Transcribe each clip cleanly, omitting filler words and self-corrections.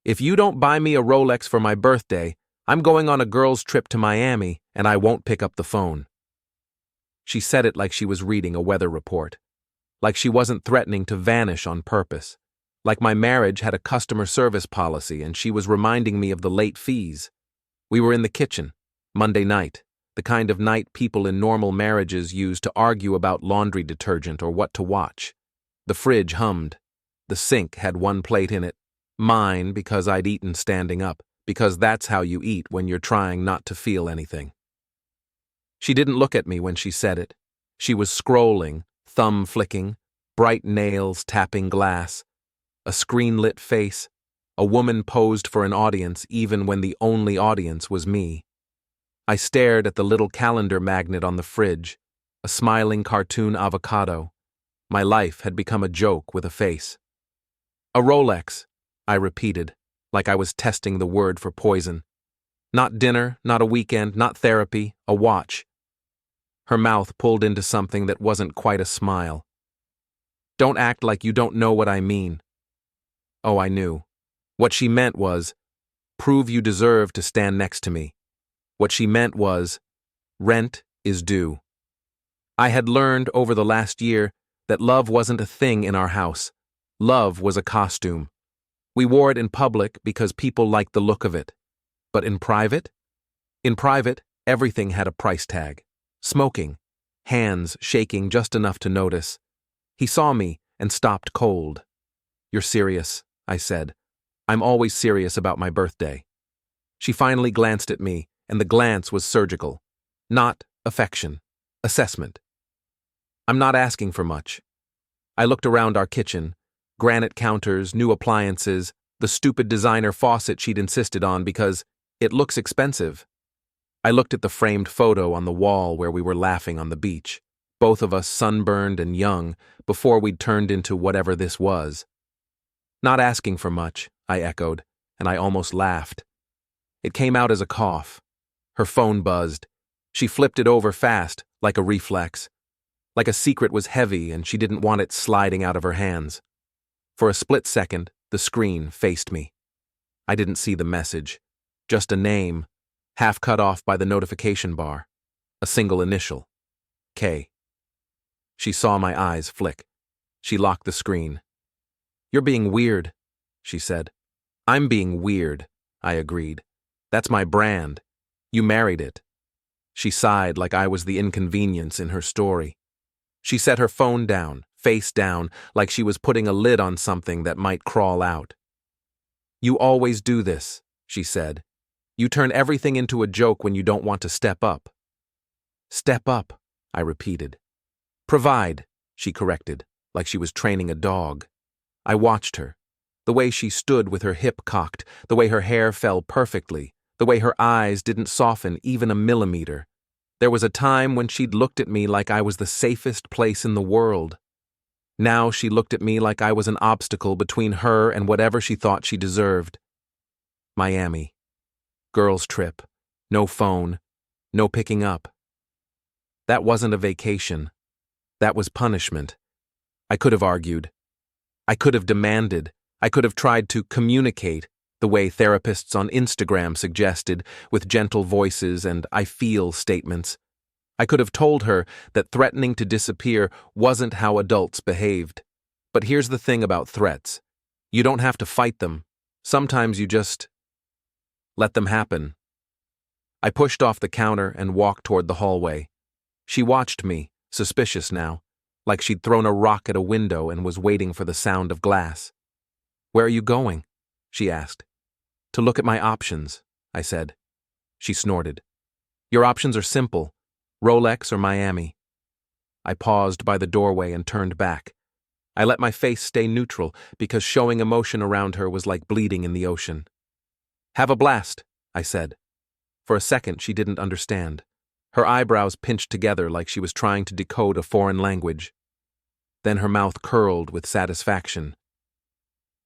If you don't buy me a Rolex for my birthday, I'm going on a girls' trip to Miami and I won't pick up the phone. She said it like she was reading a weather report, like she wasn't threatening to vanish on purpose, like my marriage had a customer service policy and she was reminding me of the late fees. We were in the kitchen, Monday night, the kind of night people in normal marriages use to argue about laundry detergent or what to watch. The fridge hummed. The sink had one plate in it, mine because I'd eaten standing up, because that's how you eat when you're trying not to feel anything. She didn't look at me when she said it. She was scrolling, thumb flicking, bright nails tapping glass, a screen-lit face, a woman posed for an audience even when the only audience was me. I stared at the little calendar magnet on the fridge, a smiling cartoon avocado. My life had become a joke with a face. A Rolex, I repeated, like I was testing the word for poison. Not dinner, not a weekend, not therapy, a watch. Her mouth pulled into something that wasn't quite a smile. Don't act like you don't know what I mean. Oh, I knew. What she meant was, prove you deserve to stand next to me. What she meant was, rent is due. I had learned over the last year that love wasn't a thing in our house. Love was a costume. We wore it in public because people liked the look of it. But in private? In private, everything had a price tag. Smoking, hands shaking just enough to notice. He saw me and stopped cold. You're serious, I said. I'm always serious about my birthday. She finally glanced at me, and the glance was surgical. Not affection, assessment. I'm not asking for much. I looked around our kitchen, granite counters, new appliances, the stupid designer faucet she'd insisted on because it looks expensive. I looked at the framed photo on the wall where we were laughing on the beach, both of us sunburned and young, before we'd turned into whatever this was. Not asking for much, I echoed, and I almost laughed. It came out as a cough. Her phone buzzed. She flipped it over fast, like a reflex. Like a secret was heavy and she didn't want it sliding out of her hands. For a split second, the screen faced me. I didn't see the message. Just a name, half cut off by the notification bar. A single initial. K. She saw my eyes flick. She locked the screen. You're being weird, she said. I'm being weird, I agreed. That's my brand. You married it. She sighed like I was the inconvenience in her story. She set her phone down, face down, like she was putting a lid on something that might crawl out. You always do this, she said. You turn everything into a joke when you don't want to step up. Step up, I repeated. Provide, she corrected, like she was training a dog. I watched her. The way she stood with her hip cocked, the way her hair fell perfectly, the way her eyes didn't soften even a millimeter. There was a time when she'd looked at me like I was the safest place in the world. Now she looked at me like I was an obstacle between her and whatever she thought she deserved. Miami. Girls' trip. No phone. No picking up. That wasn't a vacation. That was punishment. I could have argued. I could have demanded. I could have tried to communicate the way therapists on Instagram suggested, with gentle voices and I feel statements. I could have told her that threatening to disappear wasn't how adults behaved. But here's the thing about threats. You don't have to fight them. Sometimes you just let them happen. I pushed off the counter and walked toward the hallway. She watched me, suspicious now, like she'd thrown a rock at a window and was waiting for the sound of glass. Where are you going? She asked. To look at my options, I said. She snorted. Your options are simple. Rolex or Miami. I paused by the doorway and turned back. I let my face stay neutral because showing emotion around her was like bleeding in the ocean. Have a blast, I said. For a second, she didn't understand. Her eyebrows pinched together like she was trying to decode a foreign language. Then her mouth curled with satisfaction.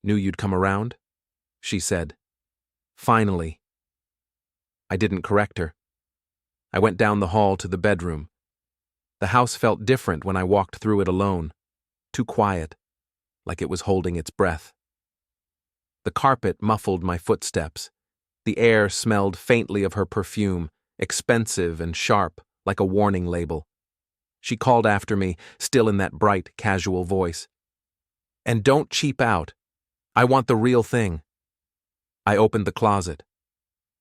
Knew you'd come around? She said. Finally. I didn't correct her. I went down the hall to the bedroom. The house felt different when I walked through it alone. Too quiet, like it was holding its breath. The carpet muffled my footsteps. The air smelled faintly of her perfume, expensive and sharp, like a warning label. She called after me, still in that bright, casual voice. "And don't cheap out. I want the real thing." I opened the closet.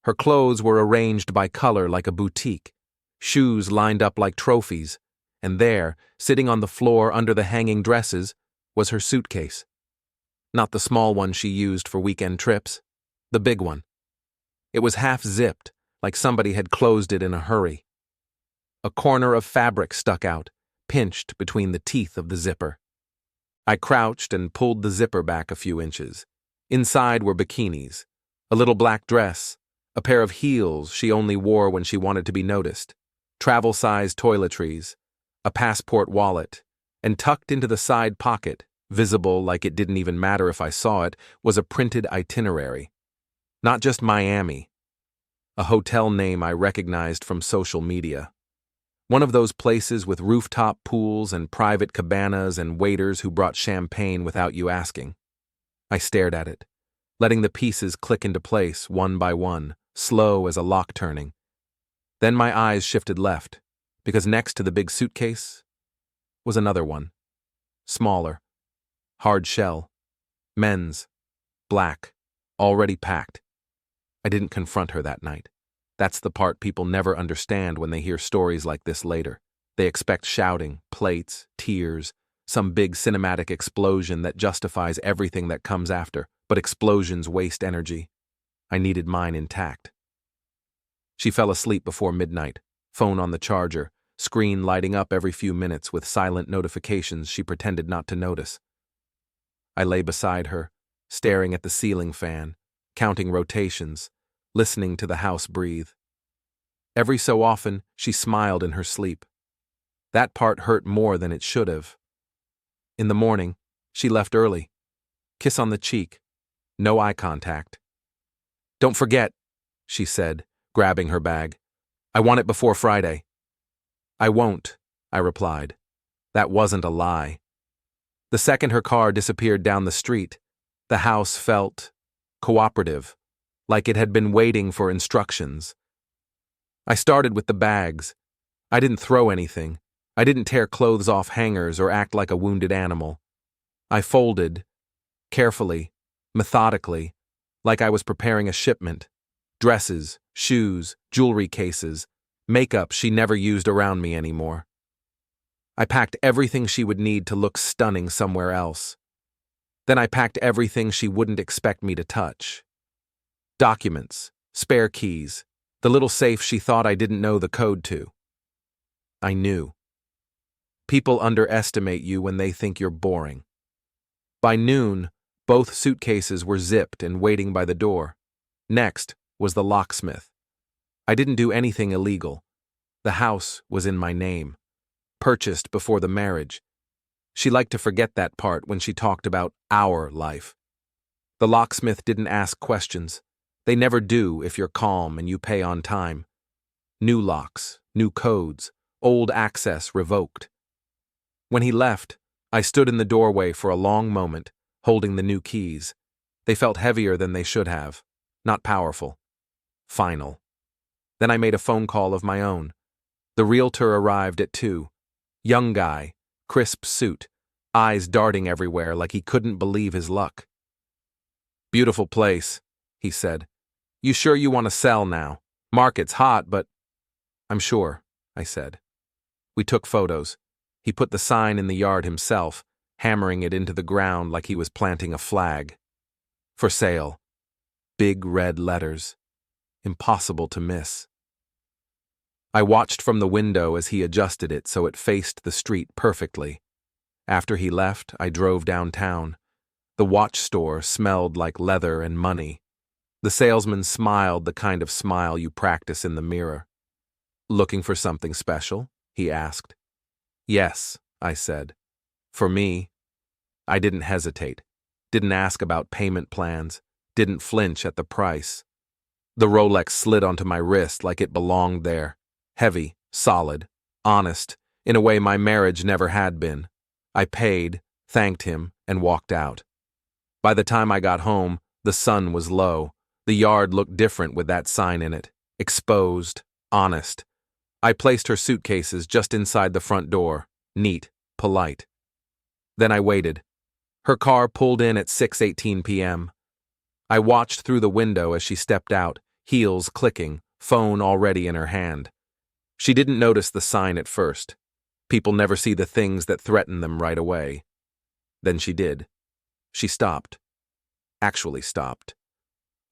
Her clothes were arranged by color like a boutique, shoes lined up like trophies, and there, sitting on the floor under the hanging dresses, was her suitcase. Not the small one she used for weekend trips, the big one. It was half-zipped, like somebody had closed it in a hurry. A corner of fabric stuck out, pinched between the teeth of the zipper. I crouched and pulled the zipper back a few inches. Inside were bikinis, a little black dress, a pair of heels she only wore when she wanted to be noticed, travel-sized toiletries, a passport wallet, and tucked into the side pocket, visible like it didn't even matter if I saw it, was a printed itinerary. Not just Miami, a hotel name I recognized from social media. One of those places with rooftop pools and private cabanas and waiters who brought champagne without you asking. I stared at it, letting the pieces click into place one by one, slow as a lock turning. Then my eyes shifted left, because next to the big suitcase was another one. Smaller, hard shell, men's, black, already packed. I didn't confront her that night. That's the part people never understand when they hear stories like this later. They expect shouting, plates, tears, some big cinematic explosion that justifies everything that comes after, but explosions waste energy. I needed mine intact. She fell asleep before midnight, phone on the charger, screen lighting up every few minutes with silent notifications she pretended not to notice. I lay beside her, staring at the ceiling fan, counting rotations, listening to the house breathe. Every so often, she smiled in her sleep. That part hurt more than it should have. In the morning, she left early. Kiss on the cheek. No eye contact. "Don't forget," she said, grabbing her bag. "I want it before Friday." "I won't," I replied. That wasn't a lie. The second her car disappeared down the street, the house felt cooperative, like it had been waiting for instructions. I started with the bags. I didn't throw anything. I didn't tear clothes off hangers or act like a wounded animal. I folded, carefully, methodically, like I was preparing a shipment. Dresses, shoes, jewelry cases, makeup she never used around me anymore. I packed everything she would need to look stunning somewhere else. Then I packed everything she wouldn't expect me to touch. Documents, spare keys, the little safe she thought I didn't know the code to. I knew. People underestimate you when they think you're boring. By noon, both suitcases were zipped and waiting by the door. Next was the locksmith. I didn't do anything illegal. The house was in my name, purchased before the marriage. She liked to forget that part when she talked about our life. The locksmith didn't ask questions. They never do if you're calm and you pay on time. New locks, new codes, old access revoked. When he left, I stood in the doorway for a long moment, holding the new keys. They felt heavier than they should have, not powerful. Final. Then I made a phone call of my own. The realtor arrived at 2. Young guy, crisp suit, eyes darting everywhere like he couldn't believe his luck. "Beautiful place," he said. "You sure you want to sell now? Market's hot, but—" "I'm sure," I said. We took photos. He put the sign in the yard himself, hammering it into the ground like he was planting a flag. For sale. Big red letters. Impossible to miss. I watched from the window as he adjusted it so it faced the street perfectly. After he left, I drove downtown. The watch store smelled like leather and money. The salesman smiled the kind of smile you practice in the mirror. "Looking for something special?" he asked. "Yes," I said. "For me." I didn't hesitate, didn't ask about payment plans, didn't flinch at the price. The Rolex slid onto my wrist like it belonged there, heavy, solid, honest, in a way my marriage never had been. I paid, thanked him, and walked out. By the time I got home, The sun was low. The yard looked different with that sign in it. Exposed. Honest. I placed her suitcases just inside the front door. Neat. Polite. Then I waited. Her car pulled in at 6:18 p.m. I watched through the window as she stepped out, heels clicking, phone already in her hand. She didn't notice the sign at first. People never see the things that threaten them right away. Then she did. She stopped. Actually stopped.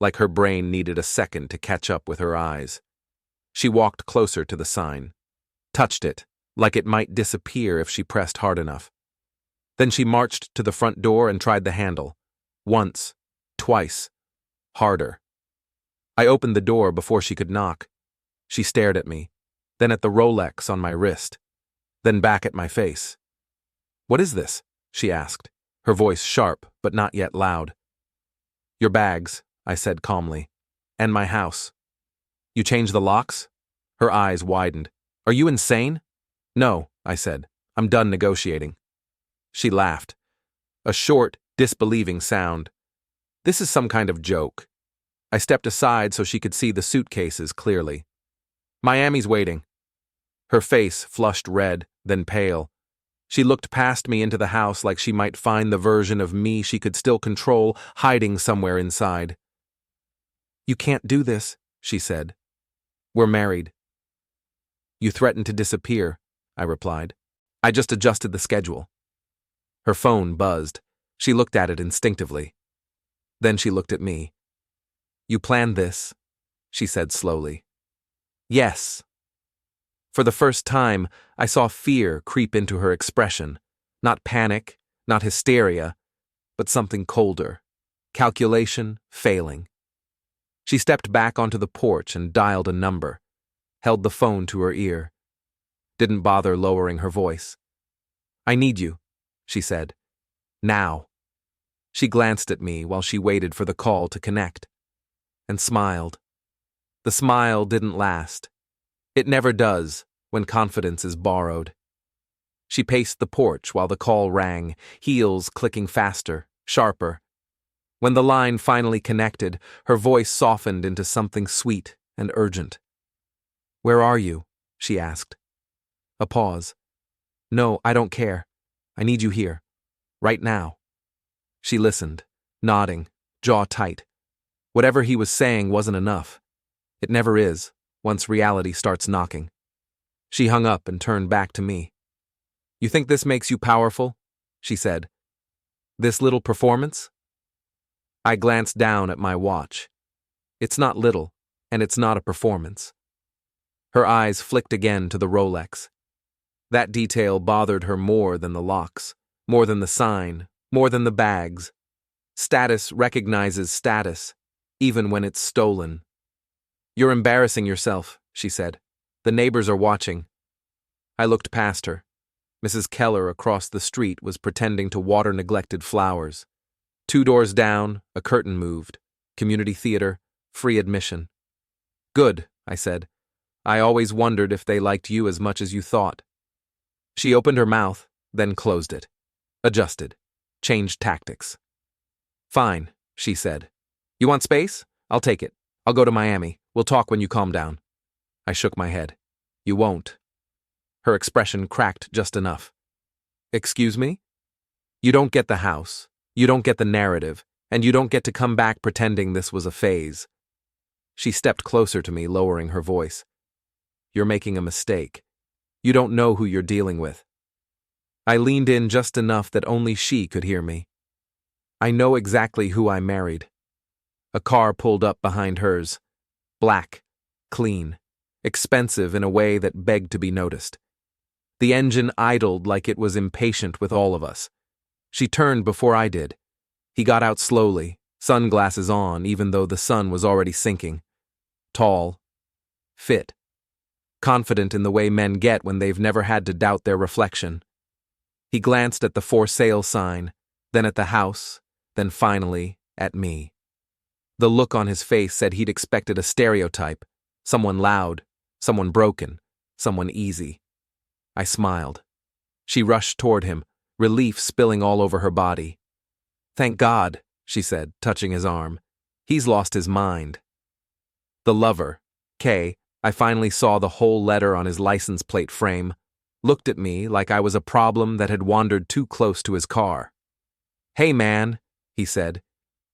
Like her brain needed a second to catch up with her eyes. She walked closer to the sign. Touched it, like it might disappear if she pressed hard enough. Then she marched to the front door and tried the handle. Once. Twice. Harder. I opened the door before she could knock. She stared at me, then at the Rolex on my wrist, then back at my face. "What is this?" she asked, her voice sharp but not yet loud. "Your bags," I said calmly, "and my house." "You changed the locks?" Her eyes widened. "Are you insane?" "No," I said. "I'm done negotiating." She laughed. A short, disbelieving sound. "This is some kind of joke." I stepped aside so she could see the suitcases clearly. "Miami's waiting." Her face flushed red, then pale. She looked past me into the house like she might find the version of me she could still control hiding somewhere inside. "You can't do this," she said. "We're married." "You threatened to disappear," I replied. "I just adjusted the schedule." Her phone buzzed. She looked at it instinctively. Then she looked at me. "You planned this," she said slowly. "Yes." For the first time, I saw fear creep into her expression. Not panic, not hysteria, but something colder. Calculation failing. She stepped back onto the porch and dialed a number, held the phone to her ear. Didn't bother lowering her voice. "I need you," she said. "Now." She glanced at me while she waited for the call to connect, and smiled. The smile didn't last. It never does when confidence is borrowed. She paced the porch while the call rang, heels clicking faster, sharper. When the line finally connected, her voice softened into something sweet and urgent. "Where are you?" she asked. A pause. "No, I don't care. I need you here. Right now." She listened, nodding, jaw tight. Whatever he was saying wasn't enough. It never is, once reality starts knocking. She hung up and turned back to me. "You think this makes you powerful?" she said. "This little performance?" I glanced down at my watch. It's not little, and it's not a performance. Her eyes flicked again to the Rolex. That detail bothered her more than the locks, more than the sign, more than the bags. Status recognizes status, even when it's stolen. "You're embarrassing yourself," she said. "The neighbors are watching." I looked past her. Mrs. Keller across the street was pretending to water neglected flowers. 2 doors down, a curtain moved. Community theater, free admission. "Good," I said. "I always wondered if they liked you as much as you thought." She opened her mouth, then closed it. Adjusted. Changed tactics. "Fine," she said. "You want space? I'll take it. I'll go to Miami. We'll talk when you calm down." I shook my head. "You won't." Her expression cracked just enough. "Excuse me?" "You don't get the house. You don't get the narrative. And you don't get to come back pretending this was a phase." She stepped closer to me, lowering her voice. "You're making a mistake. You don't know who you're dealing with." I leaned in just enough that only she could hear me. "I know exactly who I married." A car pulled up behind hers. Black, clean, expensive in a way that begged to be noticed. The engine idled like it was impatient with all of us. She turned before I did. He got out slowly, sunglasses on even though the sun was already sinking. Tall. Fit. Confident in the way men get when they've never had to doubt their reflection. He glanced at the for sale sign, then at the house, then finally at me. The look on his face said he'd expected a stereotype. Someone loud, someone broken, someone easy. I smiled. She rushed toward him, relief spilling all over her body. "Thank God," she said, touching his arm. He's lost his mind. The lover, K, I finally saw the whole letter on his license plate frame, looked at me like I was a problem that had wandered too close to his car. Hey man, he said,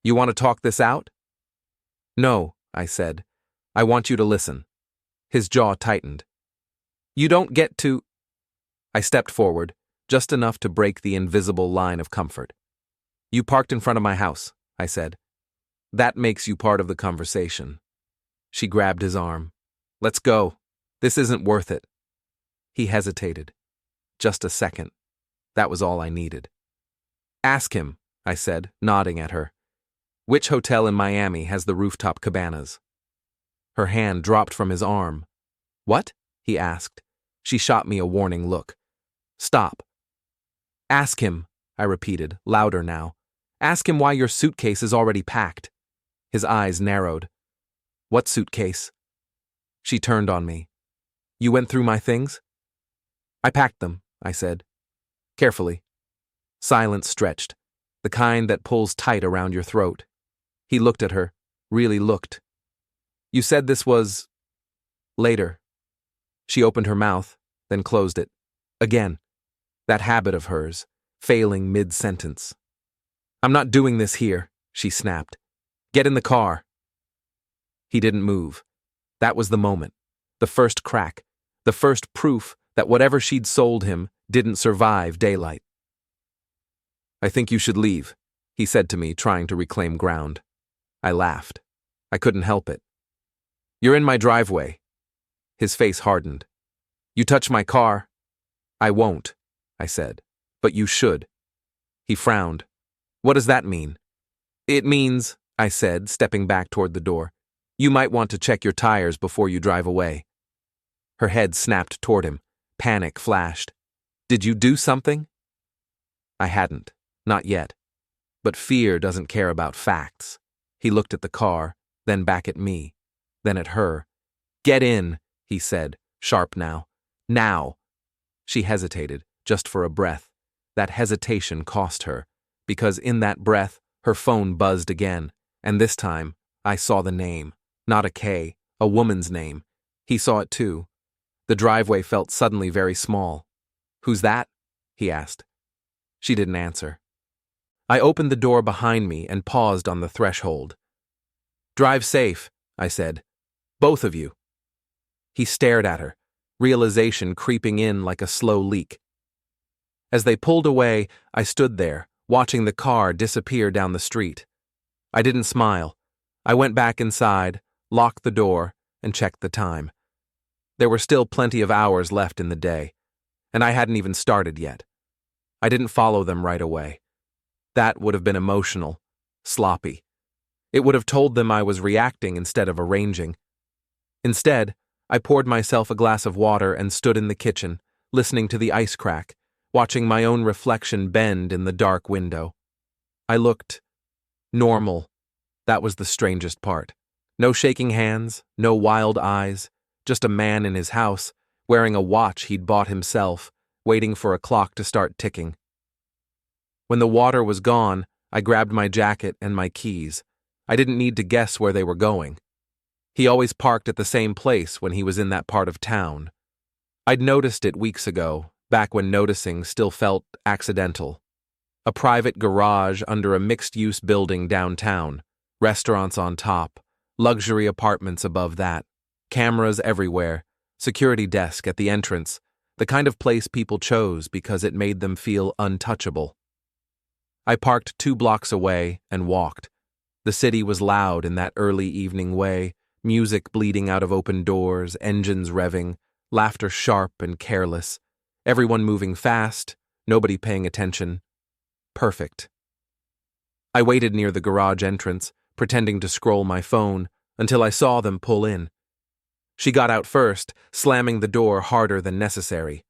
you want to talk this out? No, I said. I want you to listen. His jaw tightened. You don't get to... I stepped forward, just enough to break the invisible line of comfort. You parked in front of my house, I said. That makes you part of the conversation. She grabbed his arm. Let's go. This isn't worth it. He hesitated. Just a second. That was all I needed. Ask him, I said, nodding at her. Which hotel in Miami has the rooftop cabanas? Her hand dropped from his arm. What? He asked. She shot me a warning look. Stop. Ask him, I repeated, louder now. Ask him why your suitcase is already packed. His eyes narrowed. What suitcase? She turned on me. You went through my things? I packed them, I said. Carefully. Silence stretched, the kind that pulls tight around your throat. He looked at her, really looked. You said this was... later. She opened her mouth, then closed it. Again. That habit of hers, failing mid-sentence. I'm not doing this here, she snapped. Get in the car. He didn't move. That was the moment. The first crack. The first proof that whatever she'd sold him didn't survive daylight. I think you should leave, he said to me, trying to reclaim ground. I laughed. I couldn't help it. You're in my driveway. His face hardened. You touch my car? I won't, I said. But you should. He frowned. What does that mean? It means, I said, stepping back toward the door, you might want to check your tires before you drive away. Her head snapped toward him. Panic flashed. Did you do something? I hadn't. Not yet. But fear doesn't care about facts. He looked at the car, then back at me, then at her. Get in, he said, sharp now. Now. She hesitated, just for a breath. That hesitation cost her, because in that breath, her phone buzzed again, and this time, I saw the name. Not a K, a woman's name. He saw it too. The driveway felt suddenly very small. Who's that? He asked. She didn't answer. I opened the door behind me and paused on the threshold. Drive safe, I said. Both of you. He stared at her, realization creeping in like a slow leak. As they pulled away, I stood there, watching the car disappear down the street. I didn't smile. I went back inside, locked the door, and checked the time. There were still plenty of hours left in the day, and I hadn't even started yet. I didn't follow them right away. That would have been emotional, sloppy. It would have told them I was reacting instead of arranging. Instead, I poured myself a glass of water and stood in the kitchen, listening to the ice crack, watching my own reflection bend in the dark window. I looked normal. That was the strangest part. No shaking hands, no wild eyes, just a man in his house, wearing a watch he'd bought himself, waiting for a clock to start ticking. When the water was gone, I grabbed my jacket and my keys. I didn't need to guess where they were going. He always parked at the same place when he was in that part of town. I'd noticed it weeks ago, back when noticing still felt accidental. A private garage under a mixed-use building downtown, restaurants on top, luxury apartments above that, cameras everywhere, security desk at the entrance, the kind of place people chose because it made them feel untouchable. I parked 2 blocks away and walked. The city was loud in that early evening way, music bleeding out of open doors, engines revving, laughter sharp and careless, everyone moving fast, nobody paying attention. Perfect. I waited near the garage entrance, pretending to scroll my phone, until I saw them pull in. She got out first, slamming the door harder than necessary.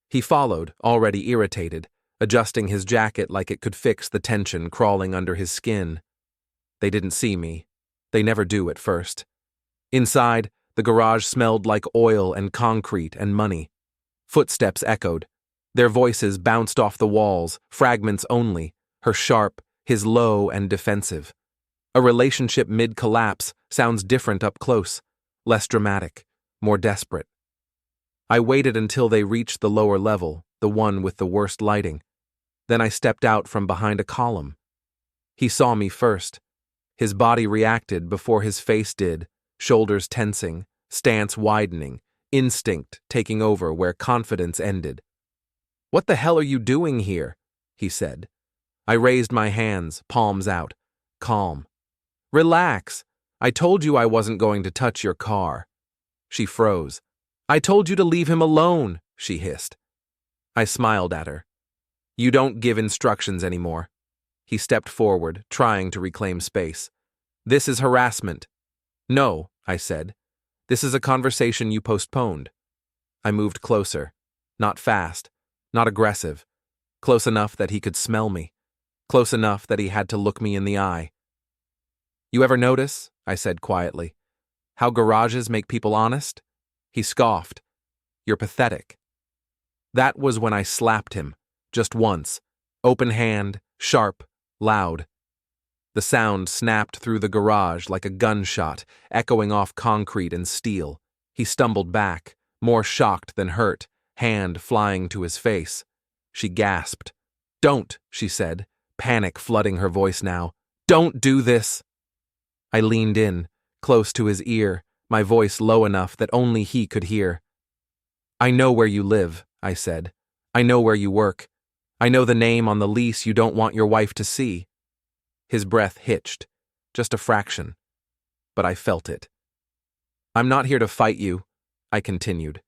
He followed, already irritated, adjusting his jacket like it could fix the tension crawling under his skin. They didn't see me. They never do at first. Inside, the garage smelled like oil and concrete and money. Footsteps echoed. Their voices bounced off the walls, fragments only, her sharp, his low and defensive. A relationship mid-collapse sounds different up close, less dramatic, more desperate. I waited until they reached the lower level, the one with the worst lighting. Then I stepped out from behind a column. He saw me first. His body reacted before his face did, shoulders tensing, stance widening, instinct taking over where confidence ended. "What the hell are you doing here?" he said. I raised my hands, palms out, calm. "Relax. I told you I wasn't going to touch your car." She froze. "I told you to leave him alone," she hissed. I smiled at her. "You don't give instructions anymore." He stepped forward, trying to reclaim space. "This is harassment." "No," I said. "This is a conversation you postponed." I moved closer. Not fast, not aggressive. Close enough that he could smell me. Close enough that he had to look me in the eye. "You ever notice," I said quietly, "how garages make people honest?" He scoffed. "You're pathetic." That was when I slapped him, just once, open hand, sharp, loud. The sound snapped through the garage like a gunshot, echoing off concrete and steel. He stumbled back, more shocked than hurt, hand flying to his face. She gasped. "Don't," she said, panic flooding her voice now. "Don't do this." I leaned in, close to his ear, my voice low enough that only he could hear. "I know where you live," I said. "I know where you work. I know the name on the lease you don't want your wife to see." His breath hitched, just a fraction. But I felt it. "I'm not here to fight you," I continued.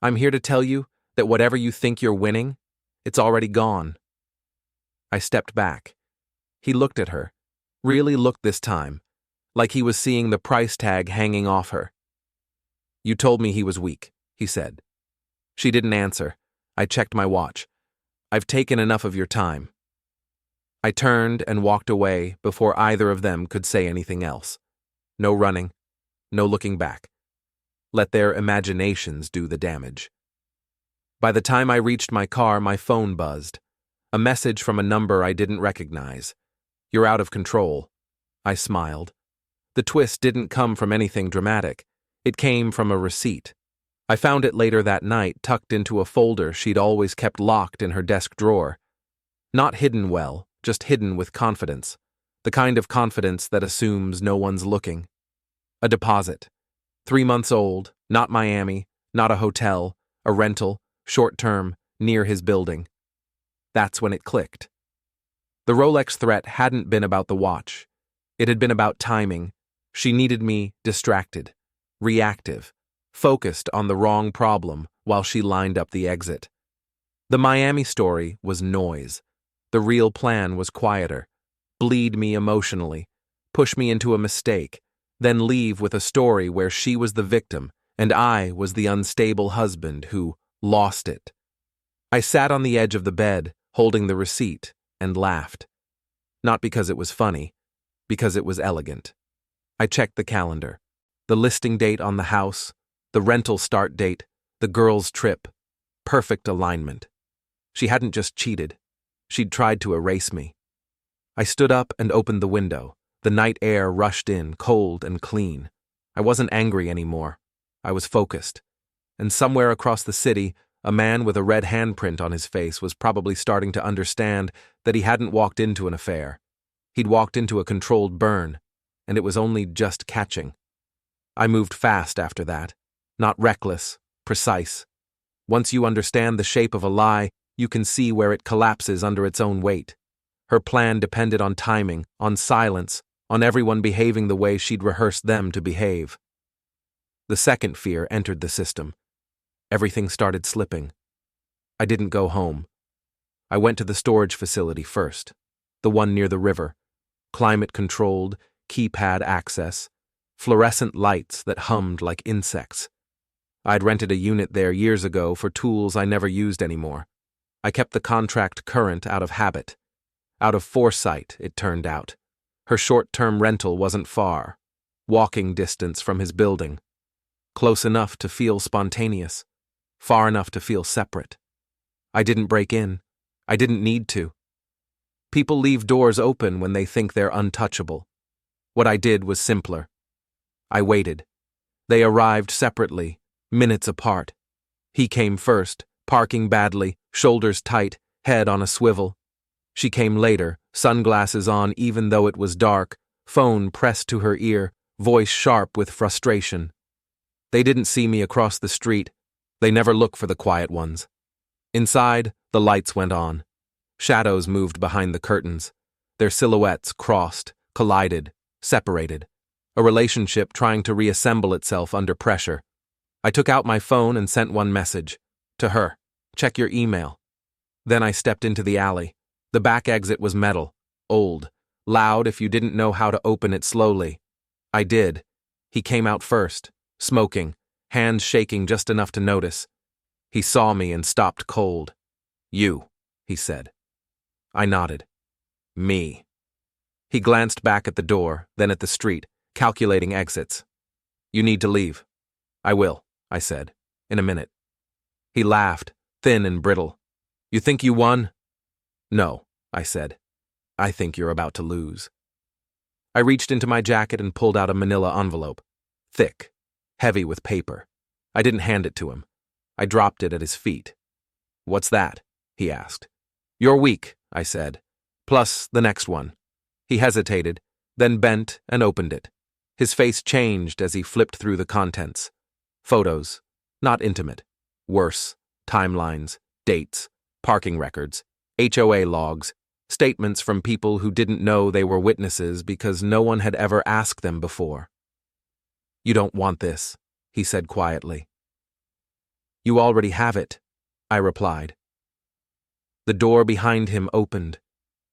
"I'm here to tell you that whatever you think you're winning, it's already gone." I stepped back. He looked at her, really looked this time, like he was seeing the price tag hanging off her. "You told me he was weak," he said. She didn't answer. I checked my watch. "I've taken enough of your time." I turned and walked away before either of them could say anything else. No running, no looking back. Let their imaginations do the damage. By the time I reached my car, my phone buzzed. A message from a number I didn't recognize. "You're out of control." I smiled. The twist didn't come from anything dramatic. It came from a receipt. I found it later that night, tucked into a folder she'd always kept locked in her desk drawer. Not hidden well, just hidden with confidence. The kind of confidence that assumes no one's looking. A deposit. 3 months old, not Miami, not a hotel, a rental, short-term, near his building. That's when it clicked. The Rolex threat hadn't been about the watch. It had been about timing. She needed me distracted, reactive, focused on the wrong problem while she lined up the exit. The Miami story was noise. The real plan was quieter. Bleed me emotionally, push me into a mistake, then leave with a story where she was the victim and I was the unstable husband who lost it. I sat on the edge of the bed, holding the receipt, and laughed. Not because it was funny, because it was elegant. I checked the calendar. The listing date on the house, the rental start date, the girl's trip. Perfect alignment. She hadn't just cheated. She'd tried to erase me. I stood up and opened the window. The night air rushed in, cold and clean. I wasn't angry anymore. I was focused. And somewhere across the city, a man with a red handprint on his face was probably starting to understand that he hadn't walked into an affair. He'd walked into a controlled burn, and it was only just catching. I moved fast after that. Not reckless, precise. Once you understand the shape of a lie, you can see where it collapses under its own weight. Her plan depended on timing, on silence, on everyone behaving the way she'd rehearsed them to behave. The second fear entered the system. Everything started slipping. I didn't go home. I went to the storage facility first, the one near the river. Climate-controlled, keypad access, fluorescent lights that hummed like insects. I'd rented a unit there years ago for tools I never used anymore. I kept the contract current out of habit. Out of foresight, it turned out. Her short-term rental wasn't far. Walking distance from his building. Close enough to feel spontaneous. Far enough to feel separate. I didn't break in. I didn't need to. People leave doors open when they think they're untouchable. What I did was simpler. I waited. They arrived separately, minutes apart. He came first, parking badly, shoulders tight, head on a swivel. She came later, sunglasses on even though it was dark, phone pressed to her ear, voice sharp with frustration. They didn't see me across the street. They never look for the quiet ones. Inside, the lights went on. Shadows moved behind the curtains. Their silhouettes crossed, collided, separated. A relationship trying to reassemble itself under pressure. I took out my phone and sent one message. To her, check your email. Then I stepped into the alley. The back exit was metal, old, loud if you didn't know how to open it slowly. I did. He came out first, smoking, hands shaking just enough to notice. He saw me and stopped cold. You, he said. I nodded. Me. He glanced back at the door, then at the street, calculating exits. You need to leave. I will, I said, in a minute. He laughed, thin and brittle. You think you won? No, I said. I think you're about to lose. I reached into my jacket and pulled out a manila envelope. Thick, heavy with paper. I didn't hand it to him. I dropped it at his feet. What's that? He asked. Your week, I said. Plus the next one. He hesitated, then bent and opened it. His face changed as he flipped through the contents. Photos. Not intimate. Worse. Timelines. Dates. Parking records. HOA logs. Statements from people who didn't know they were witnesses because no one had ever asked them before. You don't want this, he said quietly. You already have it, I replied. The door behind him opened.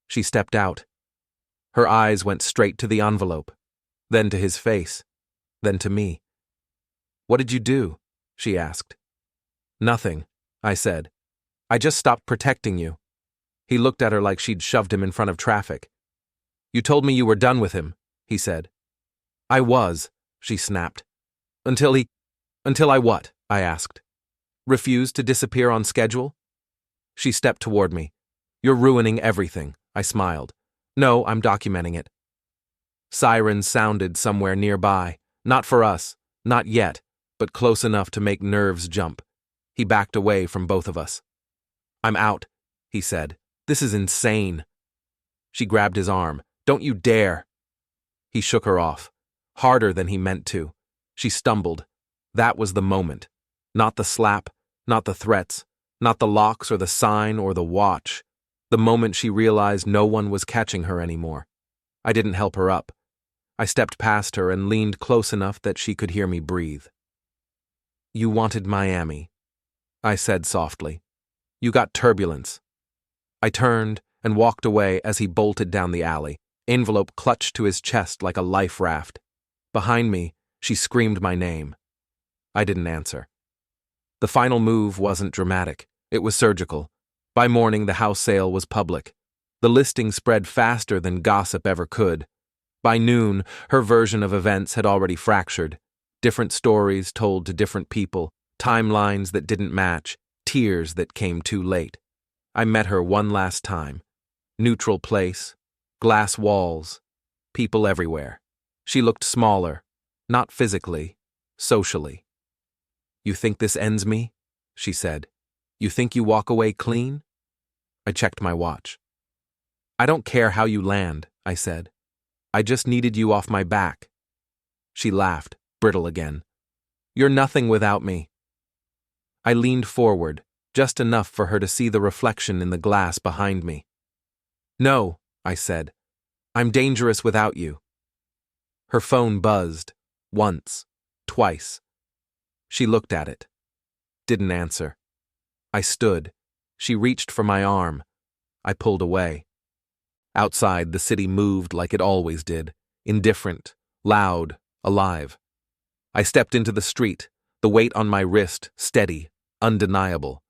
She stepped out. Her eyes went straight to the envelope, then to his face, then to me. What did you do? She asked. Nothing, I said. I just stopped protecting you. He looked at her like she'd shoved him in front of traffic. You told me you were done with him, he said. I was, she snapped. Until I what? I asked. Refused to disappear on schedule? She stepped toward me. You're ruining everything, I smiled. No, I'm documenting it. Sirens sounded somewhere nearby. Not for us, not yet, but close enough to make nerves jump. He backed away from both of us. I'm out, he said. This is insane. She grabbed his arm. Don't you dare. He shook her off, harder than he meant to. She stumbled. That was the moment. Not the slap, not the threats, not the locks or the sign or the watch. The moment she realized no one was catching her anymore. I didn't help her up. I stepped past her and leaned close enough that she could hear me breathe. You wanted Miami, I said softly. You got turbulence. I turned and walked away as he bolted down the alley, envelope clutched to his chest like a life raft. Behind me, she screamed my name. I didn't answer. The final move wasn't dramatic. It was surgical. By morning, the house sale was public. The listing spread faster than gossip ever could. By noon, her version of events had already fractured. Different stories told to different people, timelines that didn't match, tears that came too late. I met her one last time. Neutral place, glass walls, people everywhere. She looked smaller, not physically, socially. You think this ends me? She said. You think you walk away clean? I checked my watch. I don't care how you land, I said. I just needed you off my back. She laughed, brittle again. You're nothing without me. I leaned forward, just enough for her to see the reflection in the glass behind me. No, I said. I'm dangerous without you. Her phone buzzed, once, twice. She looked at it. Didn't answer. I stood. She reached for my arm. I pulled away. Outside, the city moved like it always did, indifferent, loud, alive. I stepped into the street, the weight on my wrist steady, undeniable.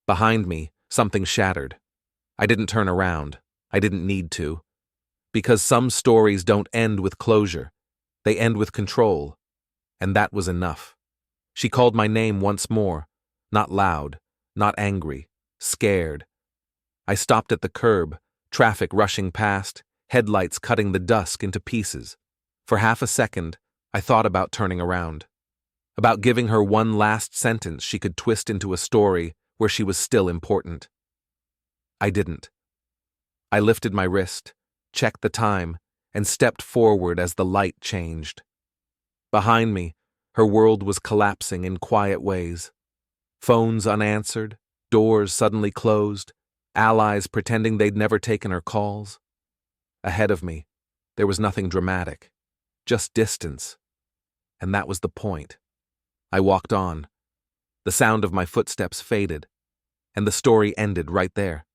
Behind me, something shattered. I didn't turn around. I didn't need to. Because some stories don't end with closure. They end with control. And that was enough. She called my name once more, not loud, not angry, scared. I stopped at the curb, Traffic rushing past, headlights cutting the dusk into pieces. For half a second, I thought about turning around. About giving her one last sentence she could twist into a story where she was still important. I didn't. I lifted my wrist, checked the time, and stepped forward as the light changed. Behind me, her world was collapsing in quiet ways. Phones unanswered, doors suddenly closed, allies pretending they'd never taken her calls. Ahead of me, there was nothing dramatic, just distance. And that was the point. I walked on. The sound of my footsteps faded, and the story ended right there.